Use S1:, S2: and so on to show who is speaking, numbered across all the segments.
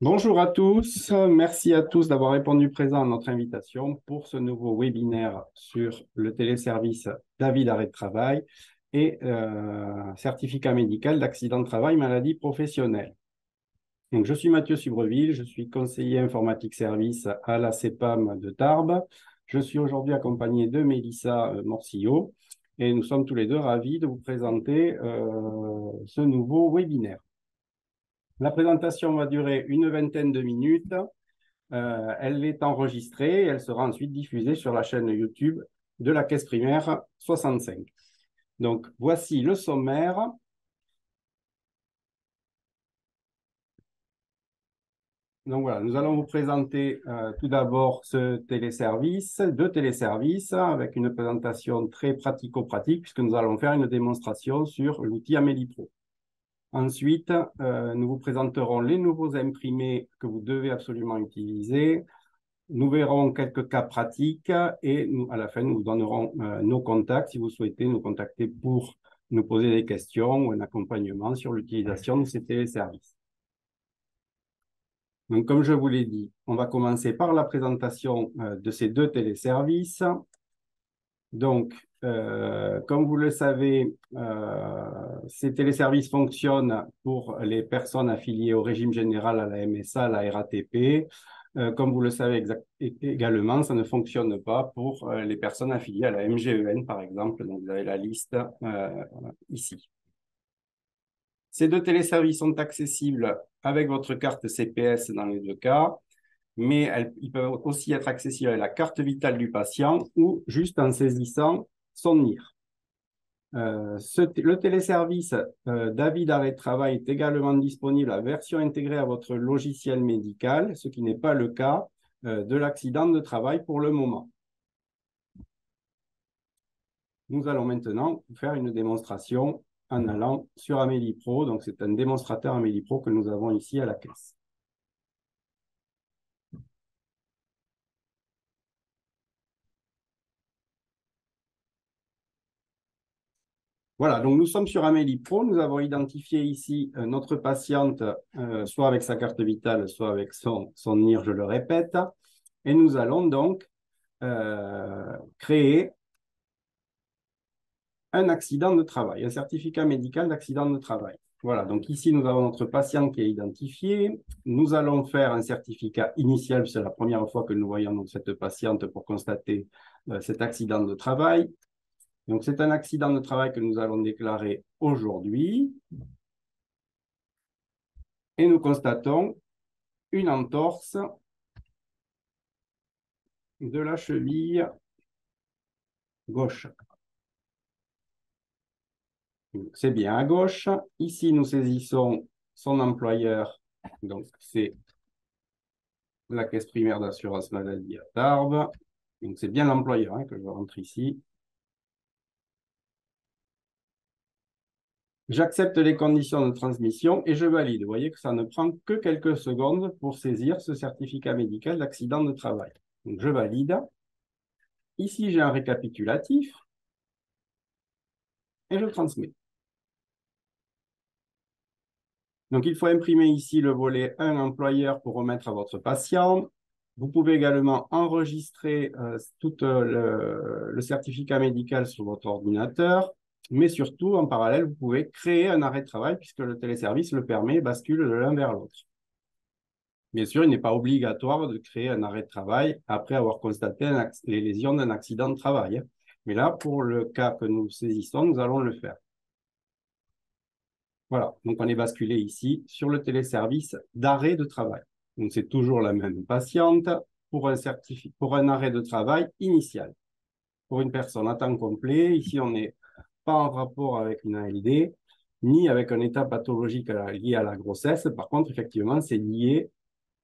S1: Bonjour à tous, merci à tous d'avoir répondu présent à notre invitation pour ce nouveau webinaire sur le téléservice d'avis d'arrêt de travail et certificat médical d'accident de travail, maladie professionnelle. Donc, je suis Mathieu Subreville, je suis conseiller informatique service à la CEPAM de Tarbes. Je suis aujourd'hui accompagné de Mélissa Morcillo et nous sommes tous les deux ravis de vous présenter ce nouveau webinaire. La présentation va durer une vingtaine de minutes. Elle est enregistrée et elle sera ensuite diffusée sur la chaîne YouTube de la Caisse primaire 65. Donc, voici le sommaire. Donc voilà, nous allons vous présenter tout d'abord deux téléservices avec une présentation très pratico-pratique puisque nous allons faire une démonstration sur l'outil Amélie Pro. Ensuite, nous vous présenterons les nouveaux imprimés que vous devez absolument utiliser. Nous verrons quelques cas pratiques et à la fin, nous vous donnerons nos contacts si vous souhaitez nous contacter pour nous poser des questions ou un accompagnement sur l'utilisation de ces téléservices. Donc, comme je vous l'ai dit, on va commencer par la présentation de ces deux téléservices. Donc, comme vous le savez, ces téléservices fonctionnent pour les personnes affiliées au régime général, à la MSA, à la RATP. Comme vous le savez également, ça ne fonctionne pas pour les personnes affiliées à la MGEN, par exemple. Donc, vous avez la liste ici. Ces deux téléservices sont accessibles avec votre carte CPS dans les deux cas, mais ils peuvent aussi être accessibles avec la carte vitale du patient ou juste en saisissant son NIR. Le téléservice d'avis d'arrêt de travail est également disponible à version intégrée à votre logiciel médical, ce qui n'est pas le cas de l'accident de travail pour le moment. Nous allons maintenant faire une démonstration en allant sur Amélie Pro. Donc, c'est un démonstrateur Amélie Pro que nous avons ici à la caisse. Voilà, donc nous sommes sur Amélie Pro. Nous avons identifié ici notre patiente, soit avec sa carte vitale, soit avec son NIR, je le répète. Et nous allons donc créer un accident de travail, un certificat médical d'accident de travail. Voilà, donc ici, nous avons notre patient qui est identifié. Nous allons faire un certificat initial, c'est la première fois que nous voyons donc cette patiente pour constater cet accident de travail. Donc, c'est un accident de travail que nous allons déclarer aujourd'hui. Et nous constatons une entorse de la cheville gauche. C'est bien à gauche. Ici, nous saisissons son employeur. Donc, c'est la caisse primaire d'assurance maladie à Tarbes. Donc, c'est bien l'employeur que je rentre ici. J'accepte les conditions de transmission et je valide. Vous voyez que ça ne prend que quelques secondes pour saisir ce certificat médical d'accident de travail. Donc, je valide. Ici, j'ai un récapitulatif et je transmets. Donc, il faut imprimer ici le volet 1 employeur pour remettre à votre patient. Vous pouvez également enregistrer tout le certificat médical sur votre ordinateur, mais surtout, en parallèle, vous pouvez créer un arrêt de travail puisque le téléservice le permet, bascule de l'un vers l'autre. Bien sûr, il n'est pas obligatoire de créer un arrêt de travail après avoir constaté les lésions d'un accident de travail. Mais là, pour le cas que nous saisissons, nous allons le faire. Voilà, donc on est basculé ici sur le téléservice d'arrêt de travail. Donc c'est toujours la même patiente pour un arrêt de travail initial. Pour une personne à temps complet, ici on n'est pas en rapport avec une ALD, ni avec un état pathologique lié à la grossesse. Par contre, effectivement, c'est lié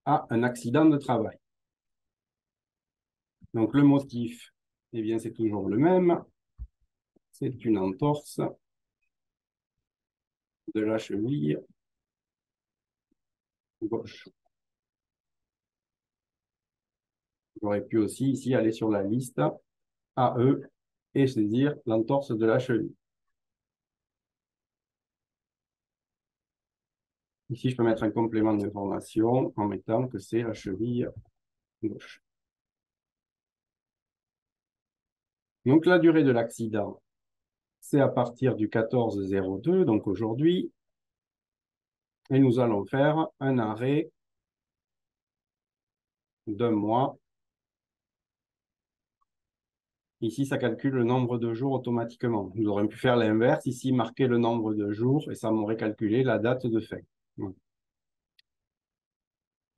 S1: à un accident de travail. Donc le motif, eh bien, c'est toujours le même. C'est une entorse de la cheville gauche. J'aurais pu aussi ici aller sur la liste AE et saisir l'entorse de la cheville. Ici, je peux mettre un complément d'information en mettant que c'est la cheville gauche. Donc, la durée de l'accident, c'est à partir du 14-02, donc aujourd'hui. Et nous allons faire un arrêt d'un mois. Ici, ça calcule le nombre de jours automatiquement. Nous aurions pu faire l'inverse, ici, marquer le nombre de jours et ça m'aurait calculé la date de fin. Voilà.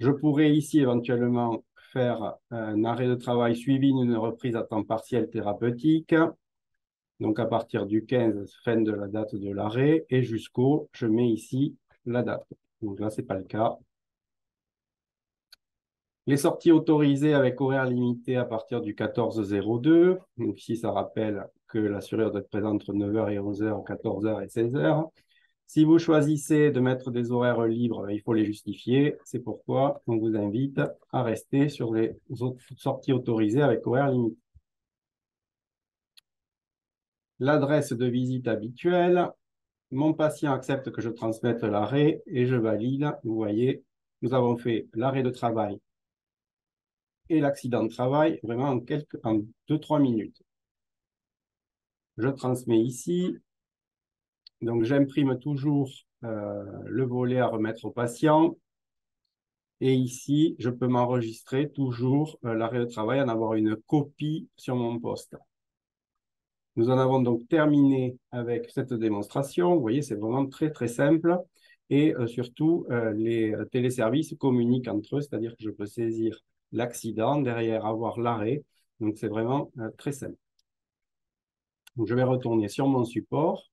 S1: Je pourrais ici éventuellement faire un arrêt de travail suivi d'une reprise à temps partiel thérapeutique. Donc, à partir du 15, fin de la date de l'arrêt, et jusqu'au, je mets ici la date. Donc là, ce n'est pas le cas. Les sorties autorisées avec horaire limité à partir du 14-02. Donc ici, ça rappelle que l'assureur doit être présent entre 9h et 11h, 14h et 16h. Si vous choisissez de mettre des horaires libres, il faut les justifier. C'est pourquoi on vous invite à rester sur les autres sorties autorisées avec horaire limité. L'adresse de visite habituelle. Mon patient accepte que je transmette l'arrêt et je valide. Vous voyez, nous avons fait l'arrêt de travail et l'accident de travail vraiment en 2-3 minutes. Je transmets ici. Donc, j'imprime toujours le volet à remettre au patient. Et ici, je peux m'enregistrer toujours l'arrêt de travail, en avoir une copie sur mon poste. Nous en avons donc terminé avec cette démonstration. Vous voyez, c'est vraiment très, très simple. Et surtout, les téléservices communiquent entre eux, c'est-à-dire que je peux saisir l'accident, derrière avoir l'arrêt. Donc, c'est vraiment très simple. Donc, je vais retourner sur mon support.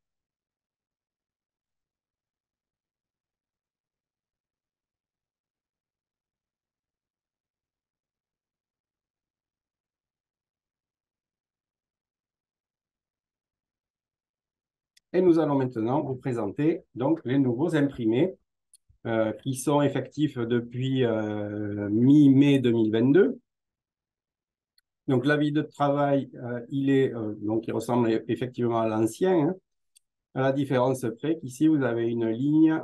S1: Et nous allons maintenant vous présenter donc, les nouveaux imprimés qui sont effectifs depuis mi-mai 2022. Donc, l'avis de travail, il ressemble effectivement à l'ancien, hein, à la différence près qu'ici, vous avez une ligne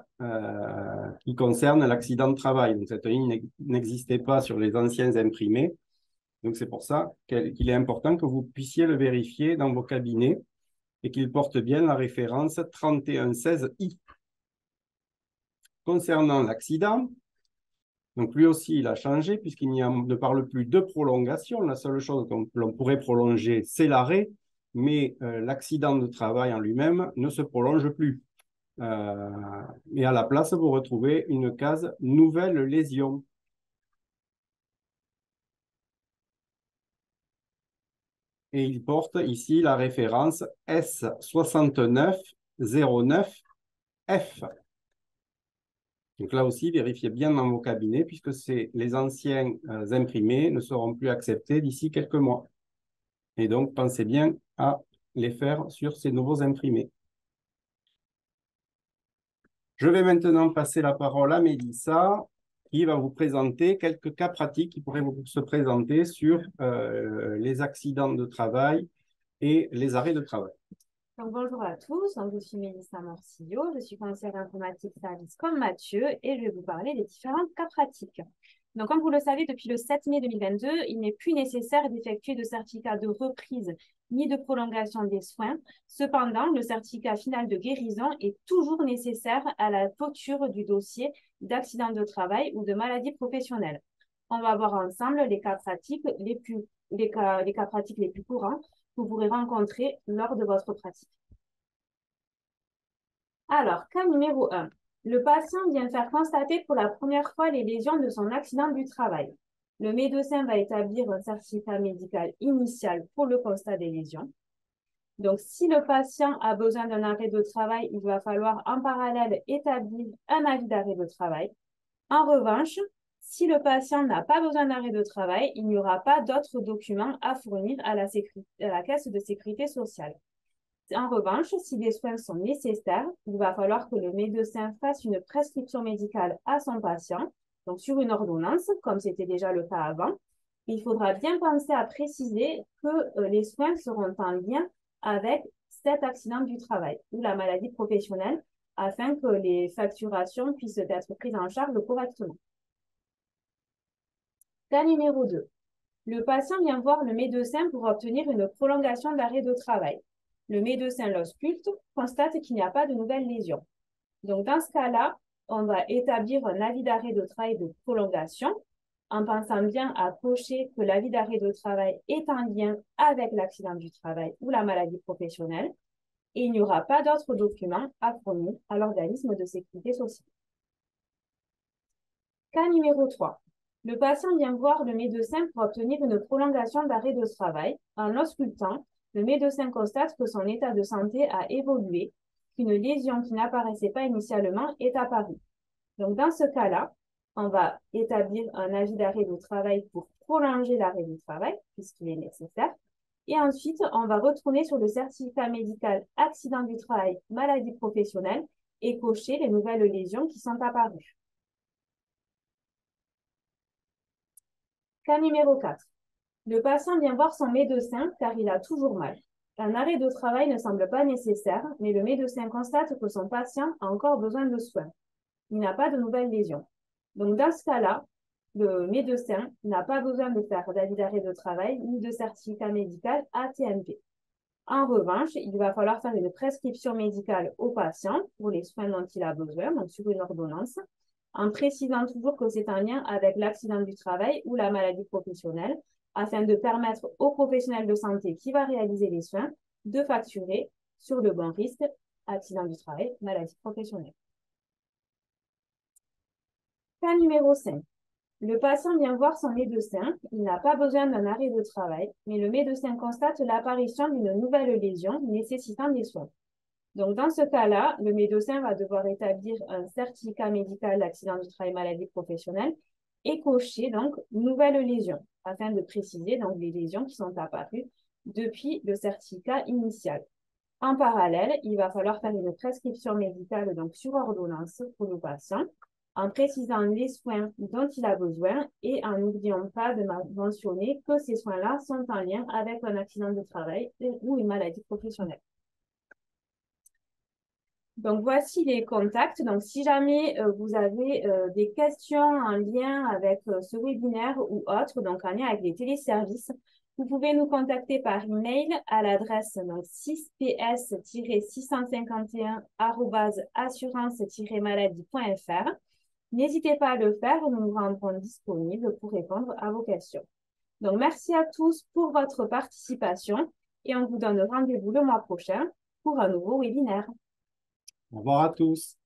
S1: qui concerne l'accident de travail. Donc, cette ligne n'existait pas sur les anciens imprimés. Donc, c'est pour ça qu'il est important que vous puissiez le vérifier dans vos cabinets et qu'il porte bien la référence 3116I. Concernant l'accident, donc lui aussi, il a changé puisqu'il ne parle plus de prolongation. La seule chose qu'on pourrait prolonger, c'est l'arrêt, mais l'accident de travail en lui-même ne se prolonge plus. Et à la place, vous retrouvez une case « Nouvelle lésion ». Et il porte ici la référence S6909F. Donc là aussi, vérifiez bien dans vos cabinets puisque les anciens imprimés ne seront plus acceptés d'ici quelques mois. Et donc, pensez bien à les faire sur ces nouveaux imprimés. Je vais maintenant passer la parole à Mélissa qui va vous présenter quelques cas pratiques qui pourraient se présenter sur les accidents de travail et les arrêts de travail.
S2: Donc, bonjour à tous, je suis Mélissa Morcillo, je suis conseillère informatique service comme Mathieu et je vais vous parler des différents cas pratiques. Donc, comme vous le savez, depuis le 7 mai 2022, il n'est plus nécessaire d'effectuer de certificat de reprise ni de prolongation des soins. Cependant, le certificat final de guérison est toujours nécessaire à la clôture du dossier d'accident de travail ou de maladie professionnelle. On va voir ensemble les cas pratiques les cas pratiques les plus courants que vous pourrez rencontrer lors de votre pratique. Alors, cas numéro 1. Le patient vient faire constater pour la première fois les lésions de son accident du travail. Le médecin va établir un certificat médical initial pour le constat des lésions. Donc, si le patient a besoin d'un arrêt de travail, il va falloir en parallèle établir un avis d'arrêt de travail. En revanche, si le patient n'a pas besoin d'arrêt de travail, il n'y aura pas d'autres documents à fournir à la Caisse de sécurité sociale. En revanche, si des soins sont nécessaires, il va falloir que le médecin fasse une prescription médicale à son patient, donc sur une ordonnance, comme c'était déjà le cas avant. Il faudra bien penser à préciser que les soins seront en lien avec cet accident du travail ou la maladie professionnelle afin que les facturations puissent être prises en charge correctement. Cas numéro 2. Le patient vient voir le médecin pour obtenir une prolongation d'arrêt de travail. Le médecin l'ausculte, constate qu'il n'y a pas de nouvelles lésions. Donc, dans ce cas-là, on va établir un avis d'arrêt de travail de prolongation en pensant bien à cocher que l'avis d'arrêt de travail est en lien avec l'accident du travail ou la maladie professionnelle et il n'y aura pas d'autres documents à fournir à l'organisme de sécurité sociale. Cas numéro 3. Le patient vient voir le médecin pour obtenir une prolongation d'arrêt de travail. En l'auscultant, le médecin constate que son état de santé a évolué, qu'une lésion qui n'apparaissait pas initialement est apparue. Donc, dans ce cas-là, on va établir un avis d'arrêt de travail pour prolonger l'arrêt de travail, puisqu'il est nécessaire. Et ensuite, on va retourner sur le certificat médical accident du travail, maladie professionnelle et cocher les nouvelles lésions qui sont apparues. Cas numéro 4. Le patient vient voir son médecin car il a toujours mal. Un arrêt de travail ne semble pas nécessaire, mais le médecin constate que son patient a encore besoin de soins. Il n'a pas de nouvelles lésions. Donc, dans ce cas-là, le médecin n'a pas besoin de faire d'avis d'arrêt de travail ni de certificat médical AT-MP. En revanche, il va falloir faire une prescription médicale au patient pour les soins dont il a besoin, donc sur une ordonnance, en précisant toujours que c'est en lien avec l'accident du travail ou la maladie professionnelle, afin de permettre au professionnel de santé qui va réaliser les soins de facturer sur le bon risque, accident du travail, maladie professionnelle. Cas numéro 5. Le patient vient voir son médecin. Il n'a pas besoin d'un arrêt de travail, mais le médecin constate l'apparition d'une nouvelle lésion nécessitant des soins. Donc, dans ce cas-là, le médecin va devoir établir un certificat médical d'accident du travail maladie professionnelle et cocher donc nouvelle lésion afin de préciser donc les lésions qui sont apparues depuis le certificat initial. En parallèle, il va falloir faire une prescription médicale donc sur ordonnance pour le patient en précisant les soins dont il a besoin et en n'oubliant pas de mentionner que ces soins-là sont en lien avec un accident de travail ou une maladie professionnelle. Donc, voici les contacts. Donc, si jamais vous avez des questions en lien avec ce webinaire ou autre, donc en lien avec les téléservices, vous pouvez nous contacter par email à l'adresse 6ps-651@assurance-maladie.fr. N'hésitez pas à le faire, nous nous rendrons disponibles pour répondre à vos questions. Donc, merci à tous pour votre participation et on vous donne rendez-vous le mois prochain pour un nouveau webinaire.
S1: Au revoir à tous.